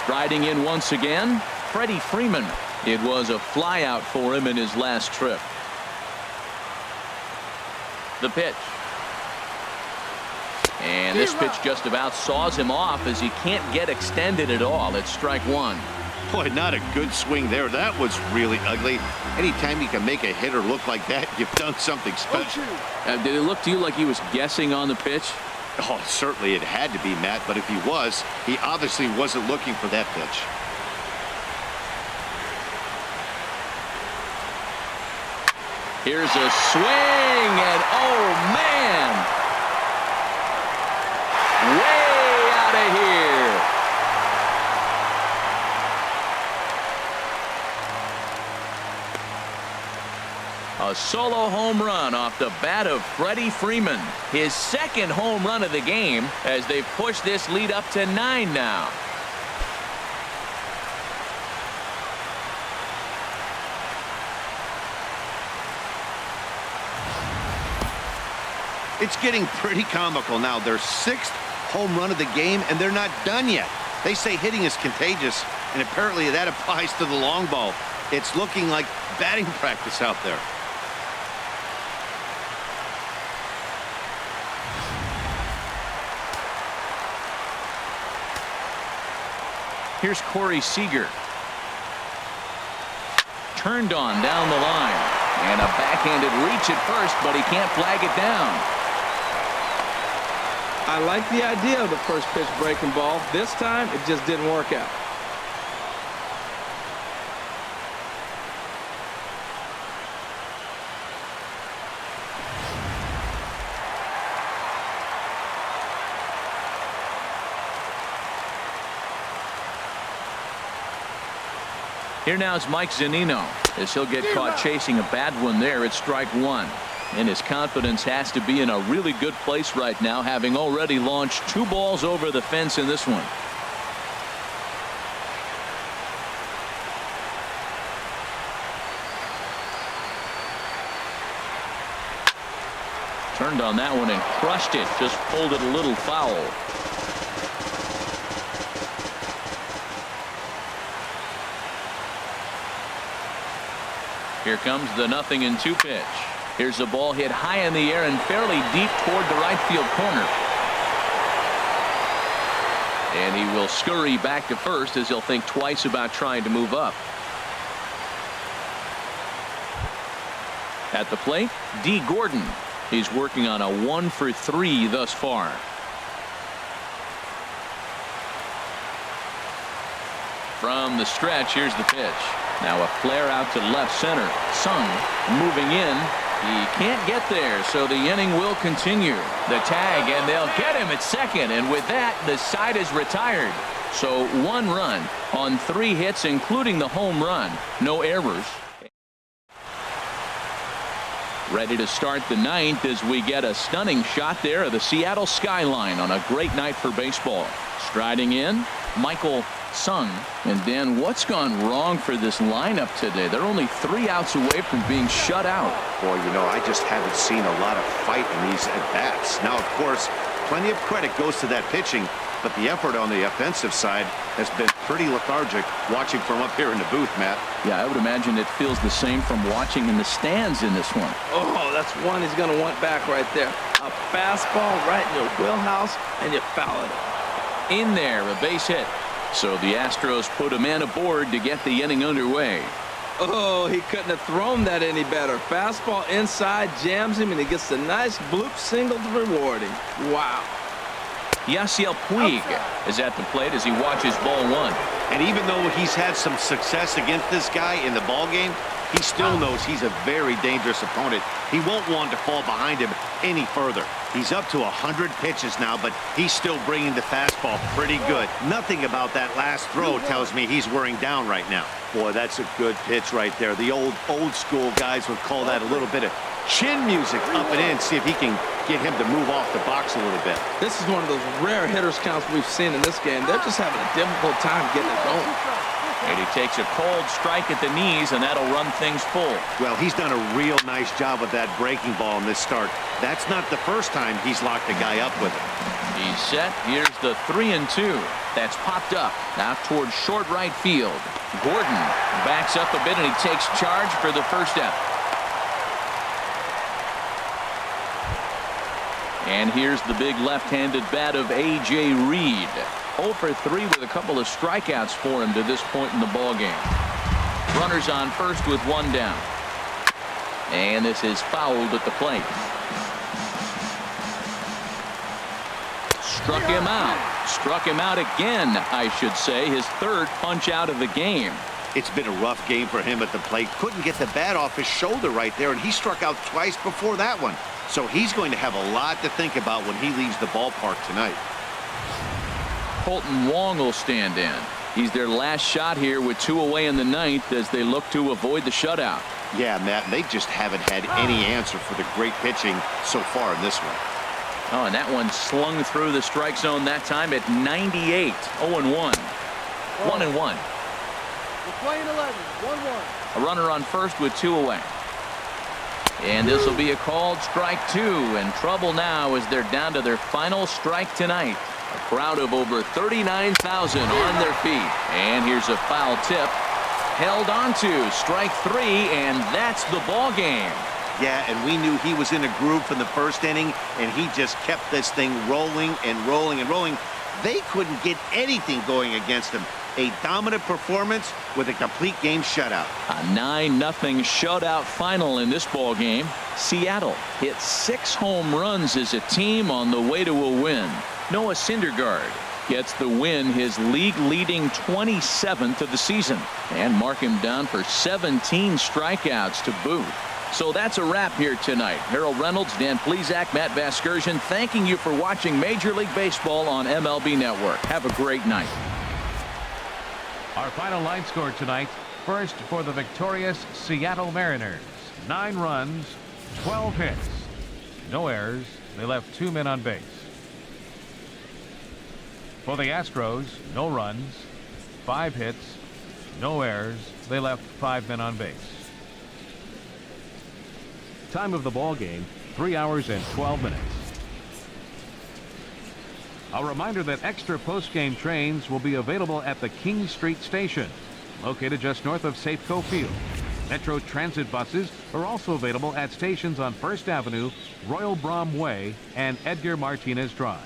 Striding in once again, Freddie Freeman. It was a flyout for him in his last trip. The pitch. And this pitch just about saws him off as he can't get extended at all. It's strike one. Boy, not a good swing there. That was really ugly. Anytime you can make a hitter look like that, you've done something special. Did it look to you like he was guessing on the pitch? Oh, certainly it had to be, Matt, but if he was, he obviously wasn't looking for that pitch. Here's a swing, and oh, man! Way out of here. A solo home run off the bat of Freddie Freeman. His second home run of the game as they've pushed this lead up to 9 now. It's getting pretty comical now. Their 6th home run of the game, and they're not done yet. They say hitting is contagious, and apparently that applies to the long ball. It's looking like batting practice out there. Here's Corey Seager. Turned on down the line. And a backhanded reach at first, but he can't flag it down. I like the idea of the first pitch breaking ball. This time, it just didn't work out. Here now is Mike Zunino as he'll get caught chasing a bad one there at strike one. And his confidence has to be in a really good place right now, having already launched 2 balls over the fence in this one. Turned on that one and crushed it. Just pulled it a little foul. Here comes the 0-2 pitch. Here's the ball hit high in the air and fairly deep toward the right field corner. And he will scurry back to first as he'll think twice about trying to move up. At the plate, D. Gordon. He's working on a 1-for-3 thus far. From the stretch, here's the pitch. Now a flare out to left center. Sung moving in. He can't get there, so the inning will continue. The tag, and they'll get him at second. And with that, the side is retired. So 1 run on 3 hits, including the home run. No errors. Ready to start the 9th as we get a stunning shot there of the Seattle skyline on a great night for baseball. Striding in, Michael Sung. And Dan, what's gone wrong for this lineup today? They're only 3 outs away from being shut out. Boy, you know, I just haven't seen a lot of fight in these at-bats. Now, of course, plenty of credit goes to that pitching, but the effort on the offensive side has been pretty lethargic watching from up here in the booth, Matt. Yeah, I would imagine it feels the same from watching in the stands in this one. Oh, that's one he's going to want back right there. A fastball right in your wheelhouse, and you foul it. In there, a base hit. So the Astros put a man aboard to get the inning underway. Oh, he couldn't have thrown that any better. Fastball inside, jams him, and he gets a nice bloop single to reward him. Wow. Yasiel Puig is at the plate as he watches ball 1. And even though he's had some success against this guy in the ball game, he still knows he's a very dangerous opponent. He won't want to fall behind him any further. He's up to 100 pitches now, but he's still bringing the fastball pretty good. Nothing about that last throw tells me he's wearing down right now. Boy, that's a good pitch right there. The old school guys would call that a little bit of chin music up and in. See if he can get him to move off the box a little bit. This is one of those rare hitters counts we've seen in this game. They're just having a difficult time getting it going. And he takes a cold strike at the knees, and that'll run things full. Well, he's done a real nice job with that breaking ball in this start. That's not the first time he's locked a guy up with it. He's set. Here's the 3-2. That's popped up now towards short right field. Gordon backs up a bit and he takes charge for the first out. And here's the big left-handed bat of A.J. Reed. 0 for 3 with a couple of strikeouts for him to this point in the ballgame. Runners on first with one down. And this is fouled at the plate. Struck him out. Struck him out again, I should say. His third punch out of the game. It's been a rough game for him at the plate. Couldn't get the bat off his shoulder right there, and he struck out twice before that one. So he's going to have a lot to think about when he leaves the ballpark tonight. Colton Wong will stand in. He's their last shot here with 2 away in the ninth as they look to avoid the shutout. Yeah, Matt, they just haven't had any answer for the great pitching so far in this one. Oh, and that one slung through the strike zone that time at 98. 0-1. 1-1. We're playing 11. 1-1. A runner on first with 2 away. And this will be a called strike 2, and trouble now as they're down to their final strike tonight. A crowd of over 39,000 on their feet. And here's a foul tip. Held onto strike 3, and that's the ball game. Yeah, and we knew he was in a groove from the first inning, and he just kept this thing rolling and rolling and rolling. They couldn't get anything going against him. A dominant performance with a complete game shutout. A 9-0 shutout final in this ball game. Seattle hit 6 home runs as a team on the way to a win. Noah Syndergaard gets the win, his league-leading 27th of the season, and mark him down for 17 strikeouts to boot. So that's a wrap here tonight. Harold Reynolds, Dan Plesac, Matt Vasgersian, thanking you for watching Major League Baseball on MLB Network. Have a great night. Our final line score tonight. First for the victorious Seattle Mariners. 9 runs, 12 hits. No errors. They left 2 men on base. For the Astros, no runs, 5 hits, no errors. They left 5 men on base. Time of the ball game, 3 hours and 12 minutes. A reminder that extra post-game trains will be available at the King Street Station, located just north of Safeco Field. Metro Transit buses are also available at stations on First Avenue, Royal Brom Way, and Edgar Martinez Drive.